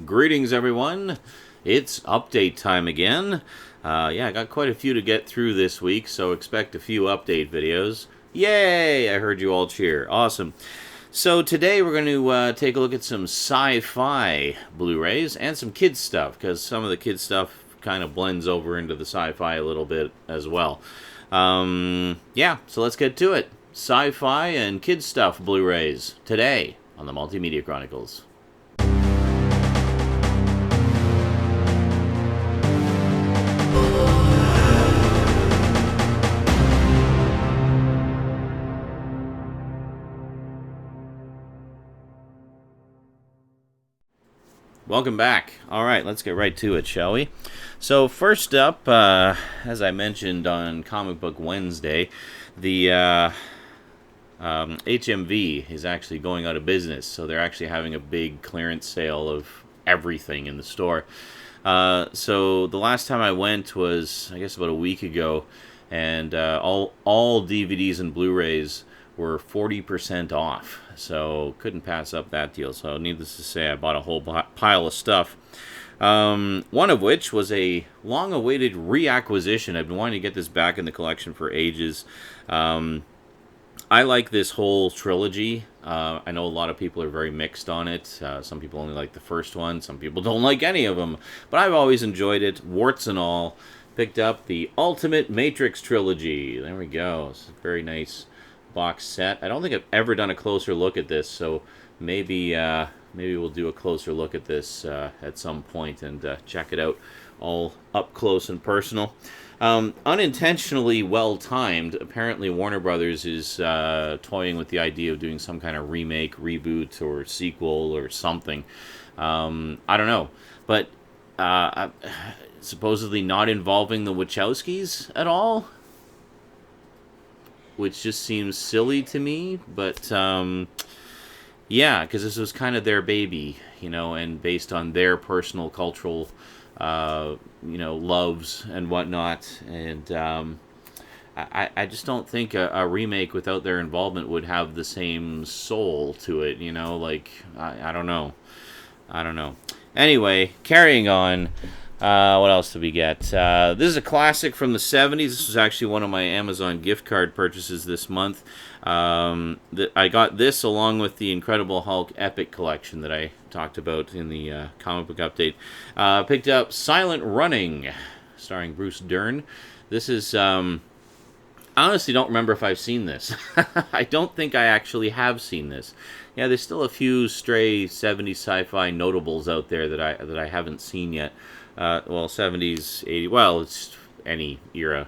Greetings, everyone. It's update time again. I got quite a few to get through this week, so expect a few update videos. Yay! I heard you all cheer. Awesome. So today we're going to take a look at some Sci-Fi Blu-rays and some kids stuff, because some of the kids stuff kind of blends over into the Sci-Fi a little bit as well. So let's get to it. Sci-Fi and kids stuff Blu-rays today on the Multimedia Chronicles. Welcome back. All right, let's get right to it, shall we? So first up, as I mentioned on Comic Book Wednesday, the HMV is actually going out of business. So they're actually having a big clearance sale of everything in the store. So the last time I went was, I guess, about a week ago, and all DVDs and Blu-rays were 40% off, so couldn't pass up that deal. So needless to say, I bought a whole pile of stuff. One of which was a long-awaited reacquisition. I've been wanting to get this back in the collection for ages. I like this whole trilogy. I know a lot of people are very mixed on it. Some people only like the first one. Some people don't like any of them. But I've always enjoyed it, warts and all. Picked up the Ultimate Matrix Trilogy. There we go. It's a very nice box set. I don't think I've ever done a closer look at this, so maybe we'll do a closer look at this at some point and check it out all up close and personal. Unintentionally well-timed, apparently Warner Brothers is toying with the idea of doing some kind of remake, reboot, or sequel or something. I don't know, but supposedly not involving the Wachowskis at all, which just seems silly to me, but because this was kind of their baby, and based on their personal cultural, loves and whatnot, and I just don't think a remake without their involvement would have the same soul to it, I don't know. Anyway, carrying on. What else did we get? This is a classic from the 70s. This was actually one of my Amazon gift card purchases this month. I got this along with the Incredible Hulk Epic Collection that I talked about in the comic book update. Picked up Silent Running, starring Bruce Dern. This is... I honestly don't remember if I've seen this. I don't think I actually have seen this. Yeah, there's still a few stray 70s sci-fi notables out there that I haven't seen yet. 70s, 80s, well, it's any era.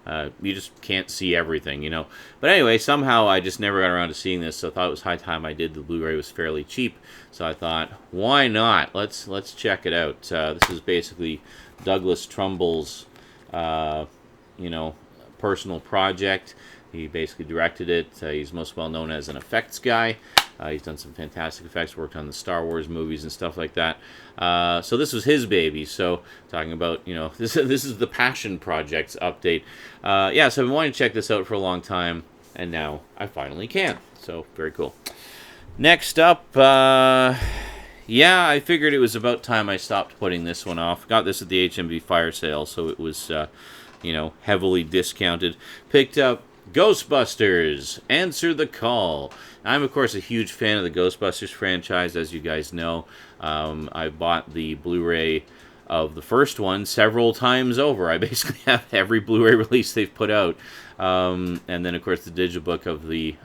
You just can't see everything, But anyway, somehow I just never got around to seeing this, so I thought it was high time I did. The Blu-ray was fairly cheap, so I thought, why not? Let's check it out. This is basically Douglas Trumbull's, personal project. He basically directed it. He's most well known as an effects guy. He's done some fantastic effects, worked on the Star Wars movies and stuff like that. So this was his baby. So talking about, this is the Passion Project's update. So I've been wanting to check this out for a long time, and now I finally can. So very cool. Next up, I figured it was about time I stopped putting this one off. Got this at the HMV fire sale, so it was, heavily discounted. Picked up Ghostbusters, Answer the Call. I'm, of course, a huge fan of the Ghostbusters franchise, as you guys know. I bought the Blu-ray of the first one several times over. I basically have every Blu-ray release they've put out. And then, of course, the digital book of the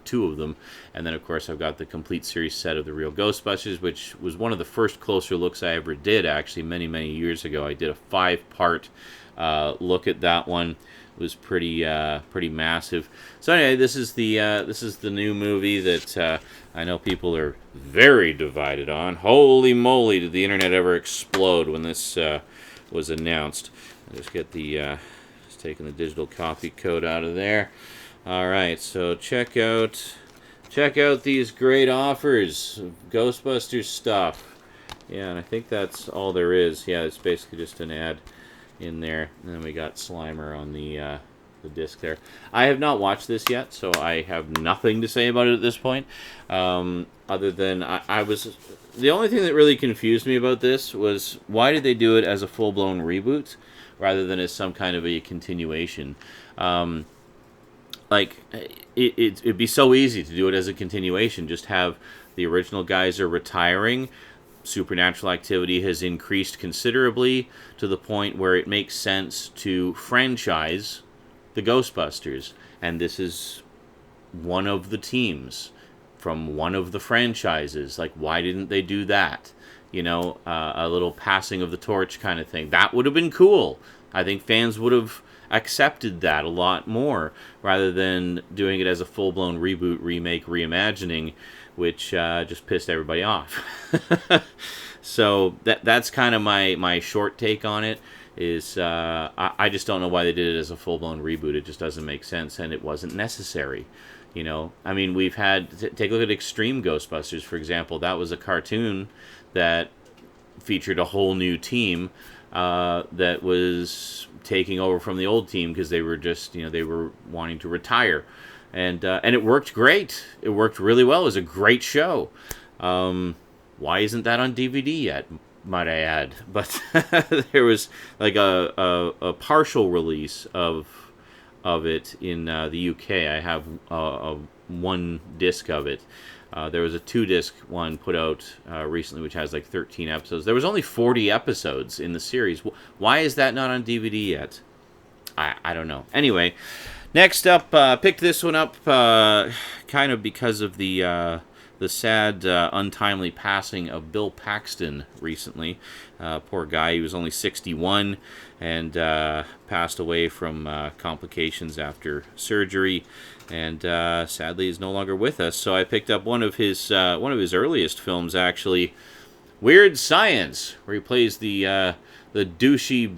two of them. And then, of course, I've got the complete series set of the real Ghostbusters, which was one of the first closer looks I ever did, actually, many, many years ago. I did a 5-part look at that one. It was pretty massive. So anyway, this is the new movie that I know people are very divided on. Holy moly, did the internet ever explode when this was announced? I'll just get just taking the digital copy code out of there. All right, so check out these great offers of Ghostbusters stuff. Yeah, and I think that's all there is. Yeah, it's basically just an ad in there, and then we got Slimer on the disc there. I have not watched this yet, so I have nothing to say about it at this point, other than I was the only thing that really confused me about this was why did they do it as a full-blown reboot rather than as some kind of a continuation? Um, like, it'd be so easy to do it as a continuation. Just have the original guys are retiring. Supernatural activity has increased considerably to the point where it makes sense to franchise the Ghostbusters. And this is one of the teams from one of the franchises. Like, why didn't they do that? You know, a little passing of the torch kind of thing. That would have been cool. I think fans would have accepted that a lot more rather than doing it as a full-blown reboot, remake, reimagining, which just pissed everybody off. So that's kind of my short take on it. Is I just don't know why they did it as a full-blown reboot. It just doesn't make sense, and it wasn't necessary. You know, I mean, we've had take a look at Extreme Ghostbusters, for example. That was a cartoon that featured a whole new team that was taking over from the old team because they were just, they were wanting to retire, and it worked great. It worked really well. It was a great show. Why isn't that on DVD yet? Might I add? But there was like a partial release of it in the UK. I have one disc of it. There was a 2-disc one put out recently, which has like 13 episodes. There was only 40 episodes in the series. Why is that not on DVD yet? I don't know. Anyway, next up, picked this one up kind of because of the sad, untimely passing of Bill Paxton recently. Poor guy, he was only 61 and passed away from complications after surgery, and sadly is no longer with us. So I picked up one of his earliest films, actually, Weird Science, where he plays the douchey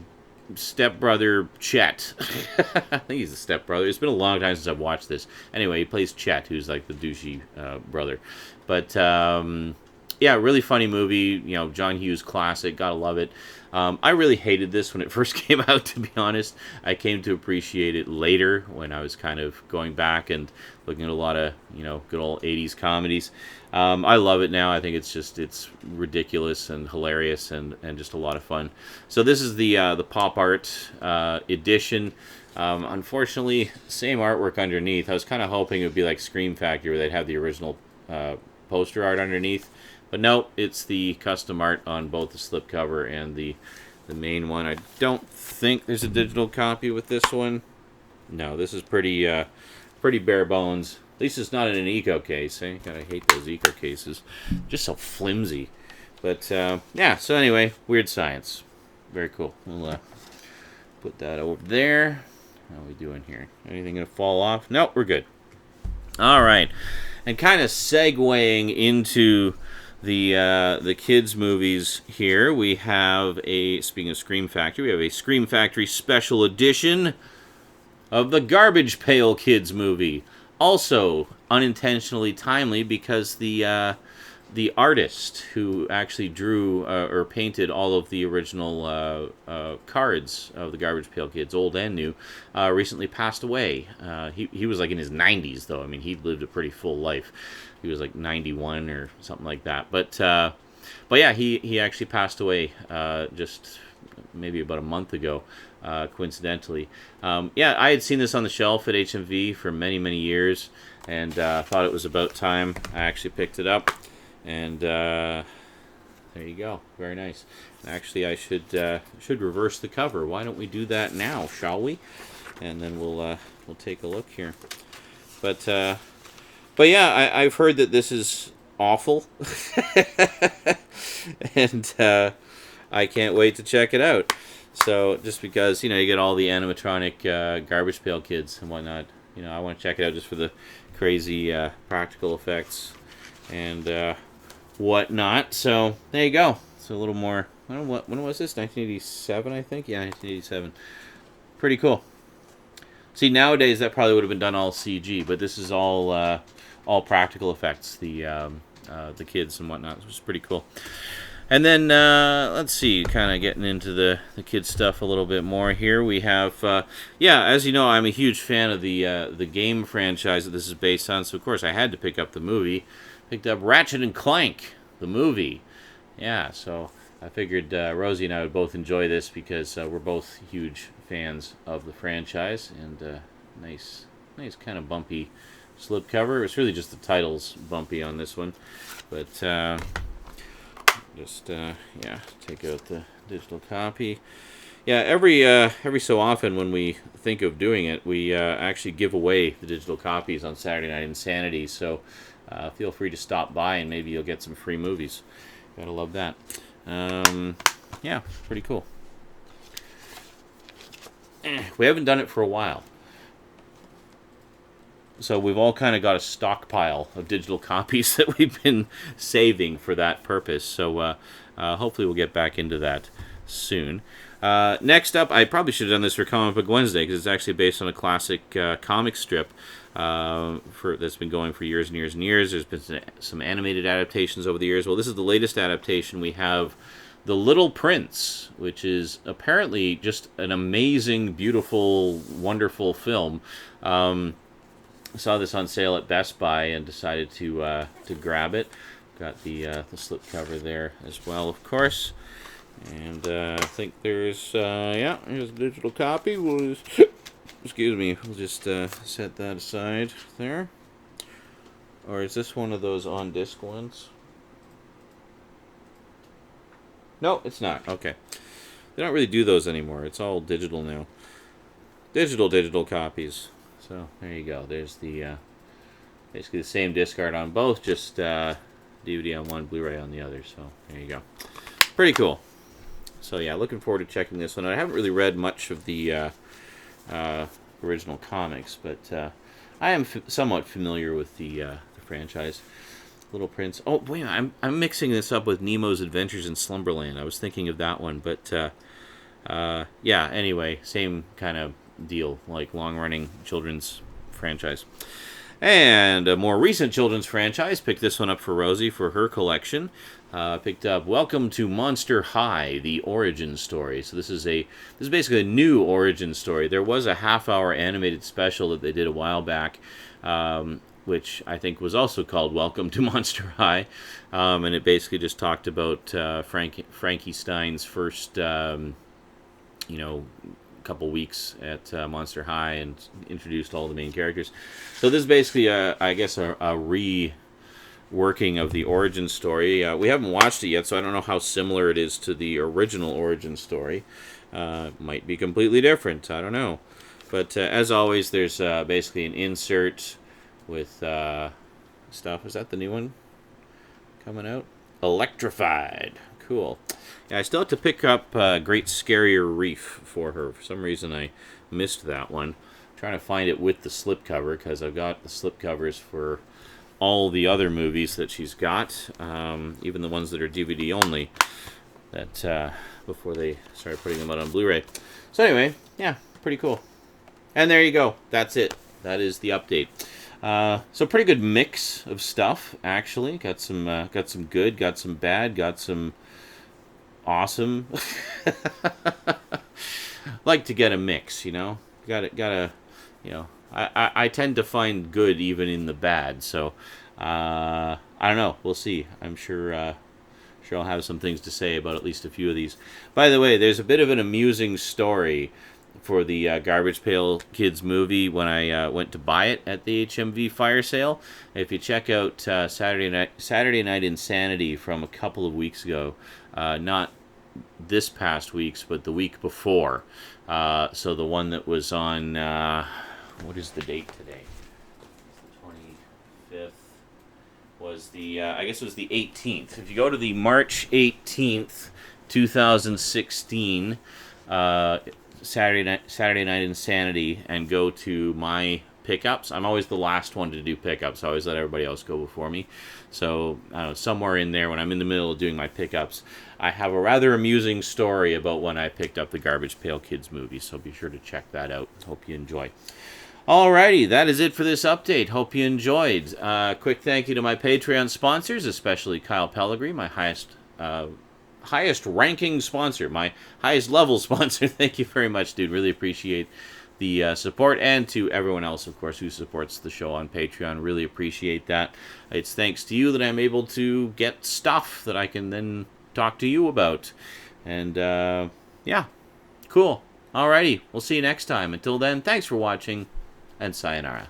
stepbrother Chet. I think he's the stepbrother. It's been a long time since I've watched this. Anyway, he plays Chet, who's like the douchey brother. But yeah, really funny movie. John Hughes classic. Gotta love it. I really hated this when it first came out, to be honest. I came to appreciate it later when I was kind of going back and looking at a lot of, good old 80s comedies. I love it now. I think it's ridiculous and hilarious and just a lot of fun. So this is the pop art edition. Unfortunately, same artwork underneath. I was kind of hoping it would be like Scream Factory, where they'd have the original poster art underneath. But no, it's the custom art on both the slipcover and the main one. I don't think there's a digital copy with this one. No, this is pretty bare bones. At least it's not in an eco case. Eh? Gotta hate those eco cases. Just so flimsy. But yeah, so anyway, Weird Science. Very cool. We'll put that over there. How are we doing here? Anything gonna fall off? No, we're good. All right. And kind of segueing into the kids movies here, we have speaking of Scream Factory, we have a Scream Factory special edition of the Garbage Pail Kids movie. Also unintentionally timely because the artist who actually drew or painted all of the original cards of the Garbage Pail Kids, old and new, recently passed away. He was like in his 90s, though. I mean, he lived a pretty full life. He was like 91 or something like that. But yeah, he actually passed away just maybe about a month ago, coincidentally. Yeah, I had seen this on the shelf at HMV for many, many years, and thought it was about time I actually picked it up. And there you go. Very nice. Actually, I should reverse the cover. Why don't we do that now, shall we? And then we'll take a look here. But yeah, I've heard that this is awful, and I can't wait to check it out. So just because you get all the animatronic Garbage Pail Kids and whatnot, I want to check it out just for the crazy practical effects and whatnot. So there you go. So a little more. I don't know when was this? 1987, I think. Yeah, 1987. Pretty cool. See, nowadays that probably would have been done all CG, but this is all practical effects. The kids and whatnot, which is pretty cool. And then let's see, kind of getting into the kids stuff a little bit more here. We have, yeah, as you know, I'm a huge fan of the game franchise that this is based on. So of course I had to pick up the movie. Picked up Ratchet and Clank, the movie. Yeah, so I figured Rosie and I would both enjoy this because we're both huge fans of the franchise, and nice kind of bumpy slipcover. It's really just the title's bumpy on this one, but yeah, take out the digital copy. Yeah, every so often when we think of doing it, we actually give away the digital copies on Saturday Night Insanity. So feel free to stop by and maybe you'll get some free movies. Gotta love that. Yeah, pretty cool. We haven't done it for a while. So we've all kind of got a stockpile of digital copies that we've been saving for that purpose. So hopefully we'll get back into that soon. Next up, I probably should have done this for Comic Book Wednesday because it's actually based on a classic comic strip that's been going for years and years and years. There's been some animated adaptations over the years. Well, this is the latest adaptation. We have The Little Prince, which is apparently just an amazing, beautiful, wonderful film. I saw this on sale at Best Buy and decided to grab it. Got the slipcover there as well, of course. And I think there's here's a digital copy. We'll just, excuse me, we'll just set that aside there. Or is this one of those on disc ones? No, it's not. Okay. They don't really do those anymore. It's all digital now. Digital copies. So there you go. There's the basically the same disc art on both, just DVD on one, Blu-ray on the other. So there you go. Pretty cool. So yeah, looking forward to checking this one out. I haven't really read much of the original comics, but I am somewhat familiar with the franchise. Little Prince. Oh, wait, I'm mixing this up with Nemo's Adventures in Slumberland. I was thinking of that one, but yeah. Anyway, same kind of deal, like long-running children's franchise. And a more recent children's franchise. Picked this one up for Rosie for her collection. Picked up Welcome to Monster High, the origin story. So this is basically a new origin story. There was a half-hour animated special that they did a while back, which I think was also called Welcome to Monster High, and it basically just talked about Frankie Stein's first, couple weeks at Monster High and introduced all the main characters. So this is basically, I guess, a reworking of the origin story. We haven't watched it yet, so I don't know how similar it is to the original origin story. Might be completely different. I don't know. But as always, there's basically an insert with stuff. Is that the new one coming out? Electrified. Cool. Yeah, I still have to pick up Great Scarier Reef for her. For some reason, I missed that one. I'm trying to find it with the slipcover because I've got the slipcovers for all the other movies that she's got, even the ones that are DVD only, that before they started putting them out on Blu-ray. So anyway, yeah, pretty cool. And there you go. That's it. That is the update. So pretty good mix of stuff, actually. Got some good, got some bad, got some awesome. Like to get a mix, Gotta, I tend to find good even in the bad. So I don't know. We'll see. I'm sure I'll have some things to say about at least a few of these. By the way, there's a bit of an amusing story for the Garbage Pail Kids movie when I went to buy it at the HMV fire sale. If you check out Saturday Night Insanity from a couple of weeks ago, not this past week's, but the week before. So the one that was on, what is the date today? The 25th was I guess it was the 18th. If you go to the March 18th, 2016, Saturday Night Insanity and go to my pickups. I'm always the last one to do pickups. I always let everybody else go before me. So, I don't know, somewhere in there when I'm in the middle of doing my pickups, I have a rather amusing story about when I picked up the Garbage Pail Kids movie. So be sure to check that out. Hope you enjoy. Alrighty, that is it for this update. Hope you enjoyed. Quick thank you to my Patreon sponsors, especially Kyle Pellegrini, my highest ranking sponsor, my highest level sponsor. Thank you very much, dude. Really appreciate the support, and to everyone else, of course, who supports the show on Patreon. Really appreciate that. It's thanks to you that I'm able to get stuff that I can then talk to you about. And, yeah, cool. Alrighty, we'll see you next time. Until then, thanks for watching, and sayonara.